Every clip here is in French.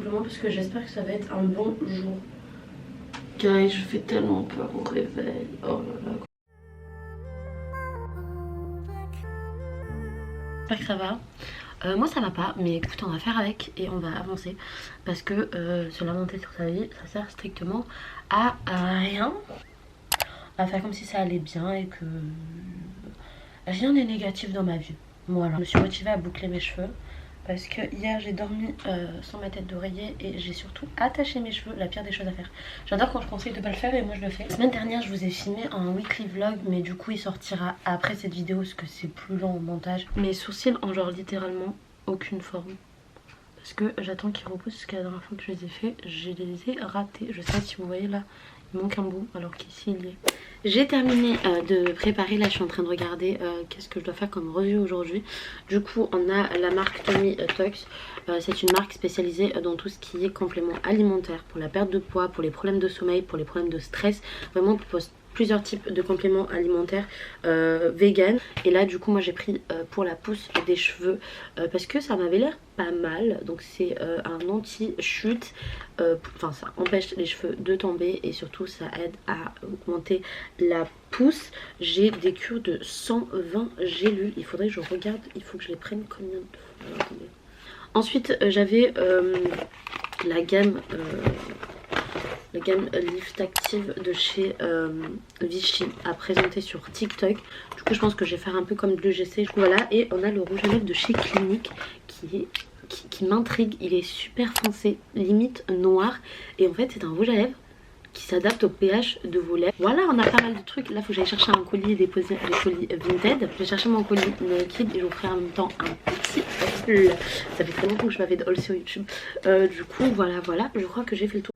simplement parce que j'espère que ça va être un bon jour. Guys, je fais tellement peur au réveil. Oh là là. J'espère que ça va. Moi ça va pas, mais écoute, on va faire avec et on va avancer parce que se lamenter sur sa vie, ça sert strictement à rien. On va faire comme si ça allait bien et que rien n'est négatif dans ma vie. Voilà, je me suis motivée à boucler mes cheveux parce que hier j'ai dormi sans ma tête d'oreiller et j'ai surtout attaché mes cheveux, la pire des choses à faire. J'adore quand je conseille de pas le faire et moi je le fais. La semaine dernière je vous ai filmé un weekly vlog, mais du coup il sortira après cette vidéo parce que c'est plus long au montage. Mes sourcils ont genre littéralement aucune forme parce que j'attends qu'ils repoussent, parce que la dernière fois que je les ai fait, je les ai ratés. Je sais pas si vous voyez là, il manque un bout alors qu'ici il y est. J'ai terminé de préparer, là je suis en train de regarder qu'est-ce que je dois faire comme revue aujourd'hui. Du coup on a la marque Tummy Tucks, c'est une marque spécialisée dans tout ce qui est complément alimentaire pour la perte de poids, pour les problèmes de sommeil, pour les problèmes de stress, vraiment pour plusieurs types de compléments alimentaires vegan. Et là du coup moi j'ai pris pour la pousse des cheveux parce que ça m'avait l'air pas mal. Donc c'est un anti-chute, enfin ça empêche les cheveux de tomber et surtout ça aide à augmenter la pousse. J'ai des cures de 120 gélules, il faudrait que je regarde, il faut que je les prenne combien de fois. Alors, attendez. Ensuite j'avais la gamme Lift Active de chez Vichy à présenter sur TikTok. Du coup je pense que je vais faire un peu comme de l'UGC. Du coup voilà, et on a le rouge à lèvres de chez Clinique qui m'intrigue. Il est super foncé, limite noir, et en fait c'est un rouge à lèvres qui s'adapte au pH de vos lèvres. Voilà, on a pas mal de trucs. Là faut que j'aille chercher un colis et déposer les colis Vinted. Je vais chercher mon colis Naked et je vous ferai en même temps un petit haul. Ça fait très longtemps que je m'avais de haul sur YouTube. Du coup voilà, je crois que j'ai fait le tour.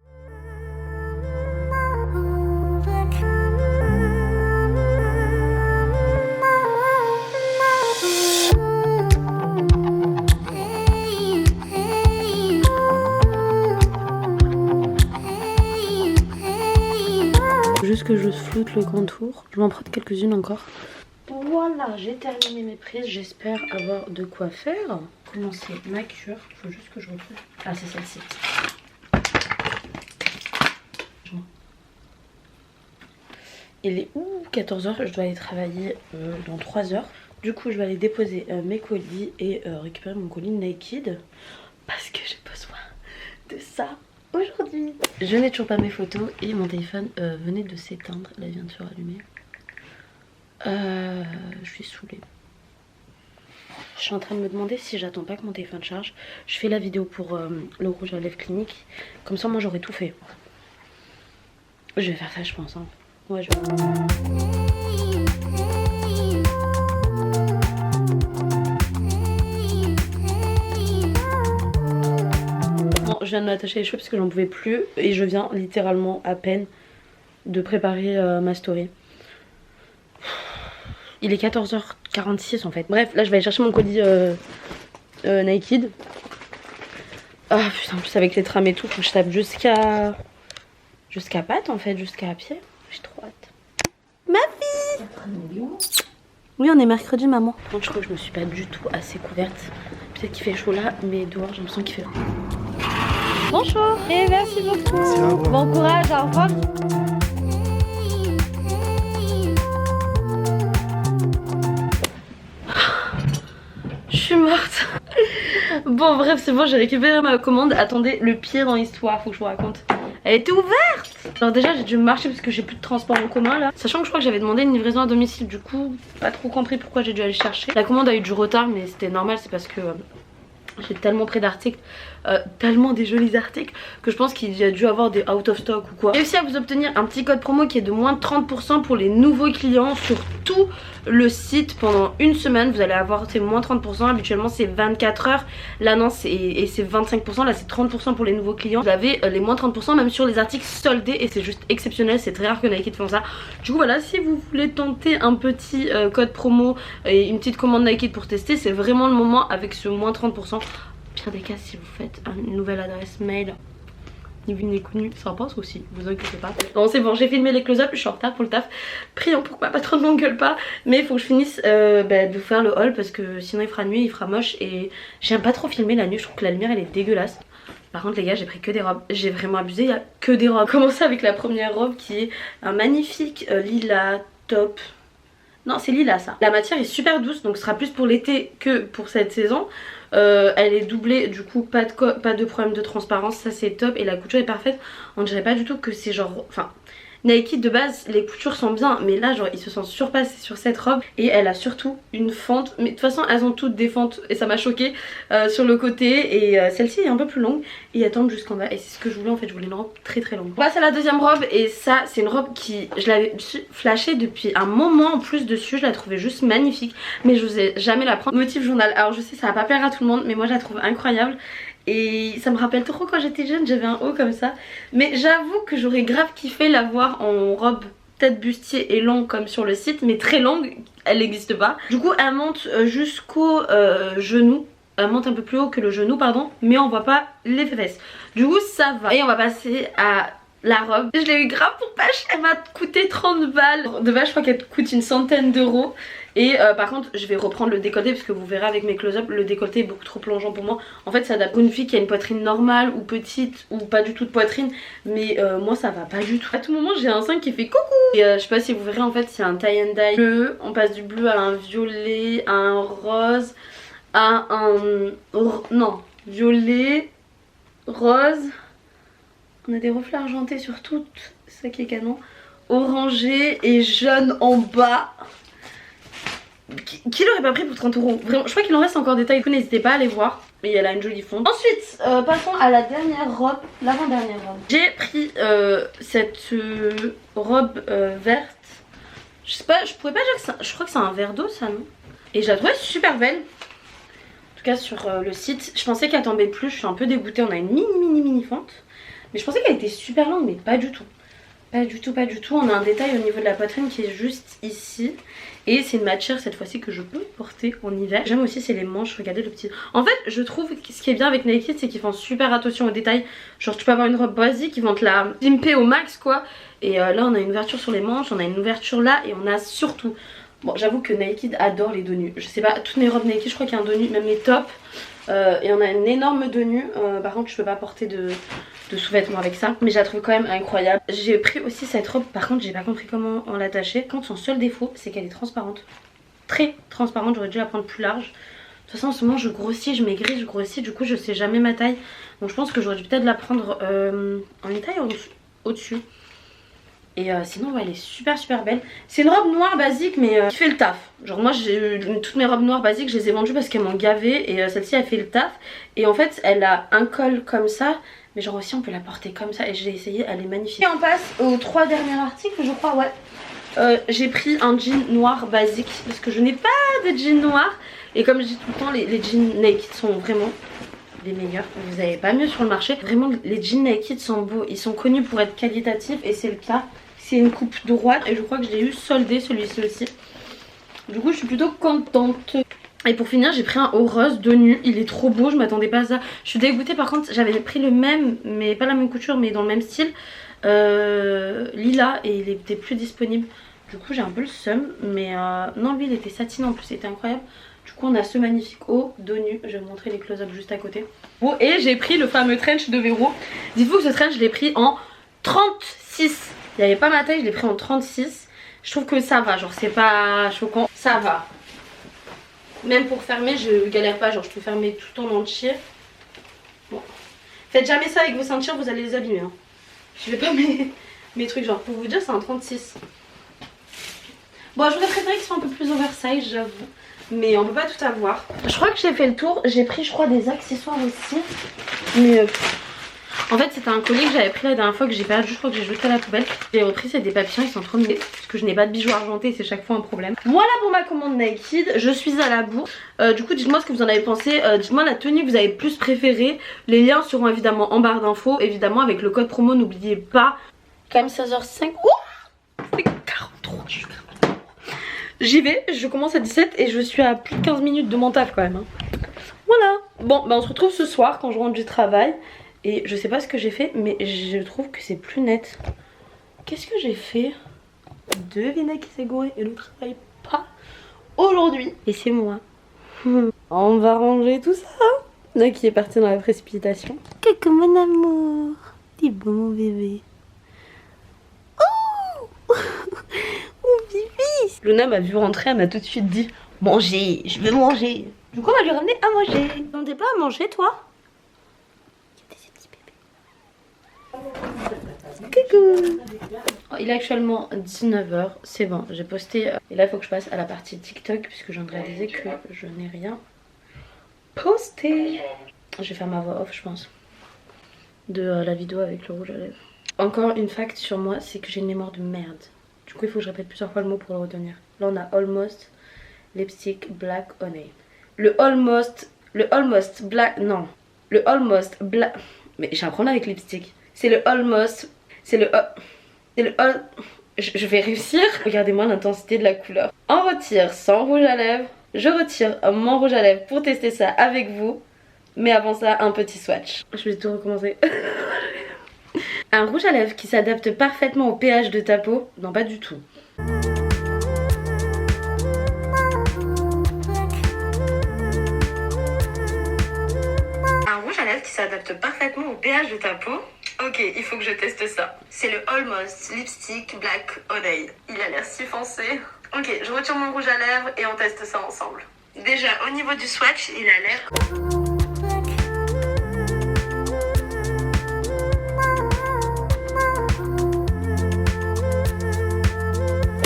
Juste que je floute le contour. Je m'en prends quelques-unes encore. Voilà, j'ai terminé mes prises. J'espère avoir de quoi faire. Commencer ma cure. Il faut juste que je retrouve. Ah, c'est celle-ci. Il est 14h. Je dois aller travailler dans 3 heures. Du coup, je vais aller déposer mes colis et récupérer mon colis Naked parce que j'ai besoin de ça aujourd'hui. Je n'ai toujours pas mes photos et mon téléphone venait de s'éteindre. Là il vient de se rallumer. Je suis saoulée. Je suis en train de me demander si j'attends pas que mon téléphone charge. Je fais la vidéo pour le rouge à lèvres Clinique. Comme ça moi j'aurais tout fait. Je vais faire ça je pense hein. Ouais, je vais... Je viens de m'attacher les cheveux parce que j'en pouvais plus et je viens littéralement à peine de préparer ma story. Il est 14h46 en fait. Bref, là je vais aller chercher mon colis Naked. Ah putain, en plus avec les trams et tout, faut que je tape jusqu'à Pâtes en fait, jusqu'à pied. J'ai trop hâte. Ma fille! Oui, on est mercredi maman. Donc, je crois que je me suis pas du tout assez couverte. Peut-être qu'il fait chaud là, mais dehors j'ai l'impression qu'il fait... Bonjour et merci beaucoup. Bon courage, au revoir. Je suis morte. Bon bref c'est bon, j'ai récupéré ma commande. Attendez, le pire dans l'histoire, faut que je vous raconte. Elle était ouverte. Alors déjà j'ai dû marcher parce que j'ai plus de transport en commun là. Sachant que je crois que j'avais demandé une livraison à domicile. Du coup pas trop compris pourquoi j'ai dû aller chercher. La commande a eu du retard mais c'était normal, c'est parce que... j'ai tellement pris d'articles, tellement des jolis articles que je pense qu'il y a dû avoir des out of stock ou quoi. J'ai réussi à vous obtenir un petit code promo qui est de moins de 30% pour les nouveaux clients sur tout le site pendant une semaine. Vous allez avoir ces moins 30%, habituellement c'est 24 heures, là non c'est 25%, là c'est 30% pour les nouveaux clients. Vous avez les moins 30% même sur les articles soldés et c'est juste exceptionnel, c'est très rare que Nike font ça. Du coup voilà, si vous voulez tenter un petit code promo et une petite commande Nike pour tester, c'est vraiment le moment avec ce moins 30%. Pire des cas, si vous faites une nouvelle adresse mail ni vu ni connu, ça passe aussi, vous inquiétez pas. Bon c'est bon, j'ai filmé les close-up, je suis en retard pour le taf. Prions pour que ma patronne m'engueule pas. Mais il faut que je finisse de vous faire le haul parce que sinon il fera nuit, il fera moche. Et j'aime pas trop filmer la nuit, je trouve que la lumière elle est dégueulasse. Par contre les gars j'ai pris que des robes, j'ai vraiment abusé, il y a que des robes. Commencer avec la première robe qui est un magnifique lilas top. Non c'est lilas ça. La matière est super douce donc ce sera plus pour l'été que pour cette saison. Elle est doublée du coup pas de problème de transparence, ça c'est top et la couture est parfaite. On dirait pas du tout que c'est genre... Enfin Nike de base les coutures sont bien mais là genre ils se sont surpassés sur cette robe et elle a surtout une fente, mais de toute façon elles ont toutes des fentes et ça m'a choqué sur le côté et celle-ci est un peu plus longue et elle tombe jusqu'en bas et c'est ce que je voulais en fait, je voulais une robe très très longue. On passe à la deuxième robe et ça c'est une robe qui je l'avais flashée depuis un moment en plus dessus, je la trouvais juste magnifique mais je n'osais jamais la prendre. Motif journal, alors je sais ça va pas plaire à tout le monde mais moi je la trouve incroyable. Et ça me rappelle trop quand j'étais jeune, j'avais un haut comme ça. Mais j'avoue que j'aurais grave kiffé la voir en robe tête bustier et longue comme sur le site. Mais très longue, elle n'existe pas. Du coup elle monte jusqu'au genou. Elle monte un peu plus haut que le genou pardon. Mais on voit pas les fesses. Du coup ça va. Et on va passer à la robe. Je l'ai eu grave pour pas cher. Elle m'a coûté 30 balles. De base je crois qu'elle coûte une centaine d'euros. Et par contre je vais reprendre le décolleté parce que vous verrez avec mes close-up le décolleté est beaucoup trop plongeant pour moi. En fait ça adapte pour une fille qui a une poitrine normale ou petite ou pas du tout de poitrine. Mais moi ça va pas du tout. À tout moment j'ai un sein qui fait coucou. Et je sais pas si vous verrez en fait c'est un tie and dye bleu. On passe du bleu à un violet, à un rose, à un... non, violet, rose. On a des reflets argentés sur tout, c'est ça qui est canon. Orangé et jaune en bas. Qui l'aurait pas pris pour 30 euros? Vraiment, je crois qu'il en reste encore des tailles, n'hésitez pas à aller voir. Et elle a une jolie fonte. Ensuite, passons à la dernière robe, l'avant-dernière robe. J'ai pris cette robe verte. Je sais pas, je pourrais pas dire que c'est... Je crois que c'est un verre d'eau ça, non? Et je la trouvais super belle. En tout cas sur le site. Je pensais qu'elle tombait plus, je suis un peu dégoûtée. On a une mini fente. Mais je pensais qu'elle était super longue, mais pas du tout. Pas du tout, pas du tout. On a un détail au niveau de la poitrine qui est juste ici. Et c'est une matière cette fois-ci que je peux porter en hiver. J'aime aussi c'est les manches, regardez le petit... En fait je trouve que ce qui est bien avec Nike c'est qu'ils font super attention aux détails. Genre tu peux avoir une robe basique, ils vont te la pimper au max quoi. Et là on a une ouverture sur les manches, on a une ouverture là et on a surtout... Bon j'avoue que Nike adore les dos nus. Je sais pas, toutes mes robes Nike je crois qu'il y a un dos nu, même les tops. Et on a une énorme dos nu. Par contre je peux pas porter de sous-vêtements avec ça. Mais je la trouve quand même incroyable. J'ai pris aussi cette robe. Par contre j'ai pas compris comment on l'attachait. Quand son seul défaut c'est qu'elle est transparente. Très transparente, j'aurais dû la prendre plus large. De toute façon en ce moment je grossis, je maigris, je grossis. Du coup je sais jamais ma taille. Donc je pense que j'aurais dû peut-être la prendre en une taille au-dessus. Et sinon ouais, elle est super belle. C'est une robe noire basique mais qui fait le taf. Genre moi j'ai toutes mes robes noires basiques je les ai vendues parce qu'elles m'ont gavé. Et celle-ci elle fait le taf. Et en fait elle a un col comme ça. Mais genre aussi on peut la porter comme ça. Et j'ai essayé, elle est magnifique. Et on passe aux 3 derniers articles je crois, ouais. J'ai pris un jean noir basique parce que je n'ai pas de jean noir. Et comme je dis tout le temps les jeans Naked sont vraiment les meilleurs. Vous n'avez pas mieux sur le marché. Vraiment les jeans Naked sont beaux. Ils sont connus pour être qualitatifs et c'est le cas. C'est une coupe droite et je crois que je l'ai eu soldé celui-ci aussi. Du coup je suis plutôt contente. Et pour finir j'ai pris un haut rose de nu. Il est trop beau, je m'attendais pas à ça. Je suis dégoûtée par contre, j'avais pris le même mais pas la même couture mais dans le même style, lilas, et il était plus disponible. Du coup j'ai un peu le seum. Mais non lui il était satin en plus, c'était incroyable. Du coup on a ce magnifique haut dos nu. Je vais vous montrer les close-up juste à côté. Bon, et j'ai pris le fameux trench de Vero. Dites-vous que ce trench je l'ai pris en 36. Il n'y avait pas ma taille, je l'ai pris en 36. Je trouve que ça va, genre c'est pas choquant. Ça va. Même pour fermer, je galère pas, genre je peux fermer tout en entier. Bon. Faites jamais ça avec vos ceintures, vous allez les abîmer. Hein. Je vais pas mes trucs, genre pour vous dire c'est un 36. Bon, j'aurais préféré qu'ils soient un peu plus oversize, j'avoue. Mais on peut pas tout avoir. Je crois que j'ai fait le tour. J'ai pris je crois des accessoires aussi. Mais... En fait c'était un collier que j'avais pris la dernière fois que j'ai perdu, je crois que j'ai jeté à la poubelle. J'ai repris, c'est des papillons, ils sont trop mignons. Parce que je n'ai pas de bijoux argentés et c'est chaque fois un problème. Voilà pour ma commande Naked, je suis à la bourre. Du coup dites-moi ce que vous en avez pensé, dites-moi la tenue que vous avez plus préférée. Les liens seront évidemment en barre d'infos, évidemment avec le code promo n'oubliez pas. Quand même 16h05, oh c'est 43, je suis grave. J'y vais, je commence à 17 et je suis à plus de 15 minutes de mon taf quand même. Hein. Voilà, bon bah on se retrouve ce soir quand je rentre du travail. Et je sais pas ce que j'ai fait mais je trouve que c'est plus net. Qu'est-ce que j'ai fait? Devinez qui s'est gouré et ne travaille pas aujourd'hui. Et c'est moi. On va ranger tout ça. Là qui est parti dans la précipitation. Coucou mon amour. T'es beau mon bébé. Oh mon bébé. Luna m'a vu rentrer, elle m'a tout de suite dit manger, je veux manger. Du coup on va lui ramener à manger. T'attendais pas à manger toi? Coucou. Il est actuellement 19 h, c'est bon, j'ai posté. Et là il faut que je passe à la partie TikTok puisque je viens de réaliser que je n'ai rien posté. Je vais faire ma voix off je pense de la vidéo avec le rouge à lèvres. Encore une fact sur moi, c'est que j'ai une mémoire de merde. Du coup il faut que je répète plusieurs fois le mot pour le retenir. Là on a almost lipstick black honey. Le almost black, non. Le almost black, mais j'ai un problème avec lipstick. C'est le almost, c'est le je vais réussir. Regardez-moi l'intensité de la couleur. On retire sans rouge à lèvres. Je retire mon rouge à lèvres pour tester ça avec vous. Mais avant ça, un petit swatch. Je vais tout recommencer. Un rouge à lèvres qui s'adapte parfaitement au pH de ta peau. Non, pas du tout. Un rouge à lèvres qui s'adapte parfaitement au pH de ta peau. Ok, il faut que je teste ça. C'est le Almost Lipstick Black Honey. Il a l'air si foncé. Ok, je retire mon rouge à lèvres et on teste ça ensemble. Déjà, au niveau du swatch, il a l'air...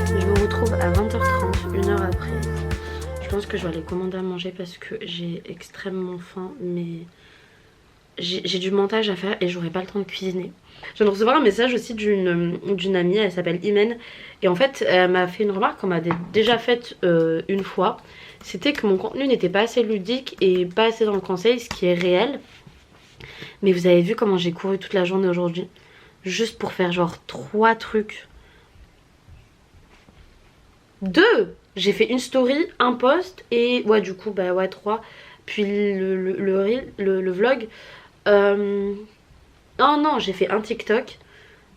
Je vous retrouve à 20h30, une heure après. Je pense que je vais aller commander à manger parce que j'ai extrêmement faim, mais... J'ai du montage à faire et j'aurai pas le temps de cuisiner. Je viens de recevoir un message aussi d'une amie, elle s'appelle Imen. Et en fait elle m'a fait une remarque qu'on m'a déjà faite une fois. C'était que mon contenu n'était pas assez ludique et pas assez dans le conseil, ce qui est réel. Mais vous avez vu comment j'ai couru toute la journée aujourd'hui. Juste pour faire genre 3 trucs. 2. J'ai fait une story, un post et ouais du coup bah ouais 3. Puis le vlog. Non, j'ai fait un TikTok,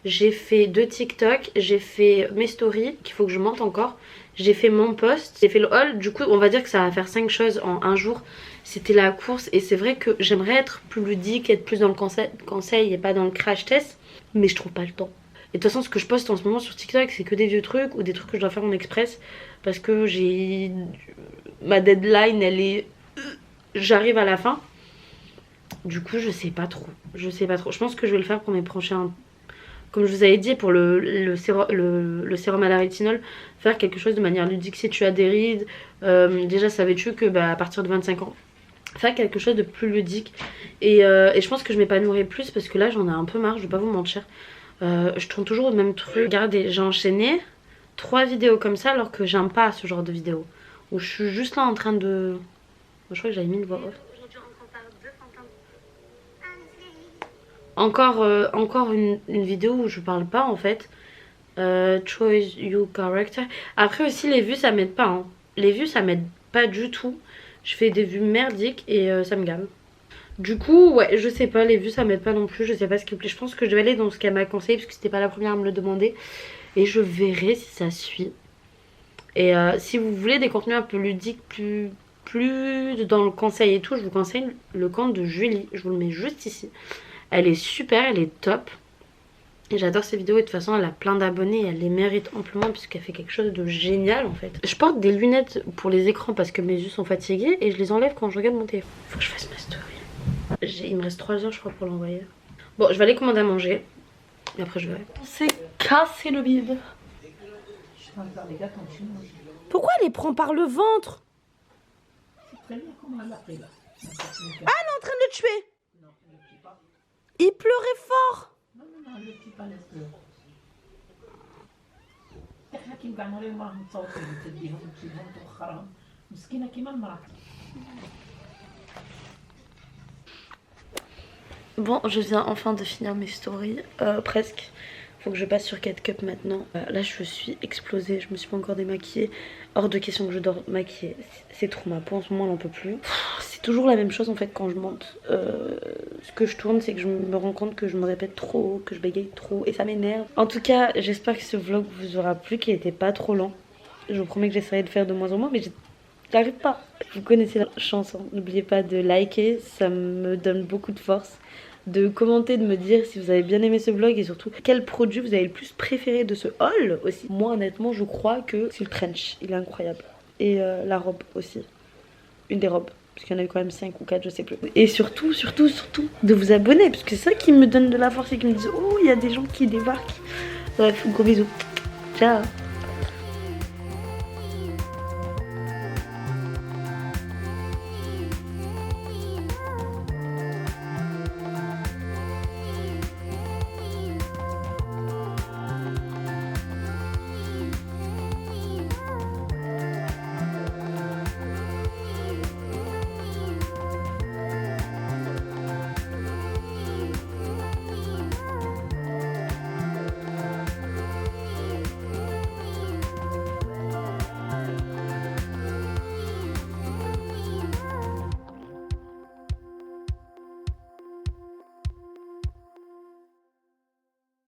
j'ai fait 2 TikTok, j'ai fait mes stories qu'il faut que je monte encore, j'ai fait mon post, j'ai fait le haul. Du coup on va dire que ça va faire 5 choses en un jour. C'était la course et c'est vrai que j'aimerais être plus ludique, être plus dans le conseil et pas dans le crash test, mais je trouve pas le temps. Et de toute façon ce que je poste en ce moment sur TikTok c'est que des vieux trucs ou des trucs que je dois faire en express parce que j'ai... ma deadline elle est... j'arrive à la fin. Du coup je sais pas trop. Je pense que je vais le faire pour mes prochains. Comme je vous avais dit pour le sérum à la rétinol, faire quelque chose de manière ludique si tu as des rides. Déjà savais-tu que bah, à partir de 25 ans faire quelque chose de plus ludique. Et je pense que je m'épanouirai plus parce que là j'en ai un peu marre, je vais pas vous mentir. Je tourne toujours le même truc. Regardez, j'ai enchaîné 3 vidéos comme ça alors que j'aime pas ce genre de vidéos. Où je suis juste là en train de... Je crois que j'avais mis une voix off. Encore une vidéo où je parle pas en fait. Choose your character. Après aussi les vues ça m'aide pas hein. Les vues ça m'aide pas du tout. Je fais des vues merdiques et ça me gave. Du coup ouais je sais pas, les vues ça m'aide pas non plus. Je sais pas ce qui me plaît. Je pense que je vais aller dans ce qu'elle m'a conseillé parce que c'était pas la première à me le demander. Et je verrai si ça suit. Et si vous voulez des contenus un peu ludiques, plus dans le conseil et tout, je vous conseille le compte de Julie. Je vous le mets juste ici. Elle est super, elle est top. Et j'adore ses vidéos et de toute façon elle a plein d'abonnés et elle les mérite amplement puisqu'elle fait quelque chose de génial en fait. Je porte des lunettes pour les écrans parce que mes yeux sont fatigués et je les enlève quand je regarde mon téléphone. Faut que je fasse ma story. Il me reste 3 heures je crois pour l'envoyer. Bon je vais aller commander à manger et après je verrai. On s'est cassé le bide. Pourquoi elle les prend par le ventre? Ah elle est en train de le tuer. Il pleurait fort. Non, le petit pas laisse pleurer. Bon, je viens enfin de finir mes stories, presque. Faut que je passe sur 4 cups maintenant. Là je suis explosée, je me suis pas encore démaquillée. Hors de question que je dors maquillée. C'est trop, ma peau en ce moment elle en peut plus. C'est toujours la même chose en fait quand je monte. Ce que je tourne c'est que je me rends compte que je me répète trop, que je bégaye trop et ça m'énerve. En tout cas j'espère que ce vlog vous aura plu, qu'il était pas trop lent. Je vous promets que j'essaierai de faire de moins en moins mais j'ai J'arrive pas. Vous connaissez la chanson. N'oubliez pas de liker, ça me donne beaucoup de force. De commenter, de me dire si vous avez bien aimé ce vlog et surtout quel produit vous avez le plus préféré de ce haul aussi. Moi honnêtement je crois que c'est le trench, il est incroyable. Et la robe aussi. Une des robes. Parce qu'il y en a eu quand même 5 ou 4, je sais plus. Et surtout, de vous abonner. Parce que c'est ça qui me donne de la force et qui me dit oh, il y a des gens qui débarquent. Bref, gros bisous. Ciao.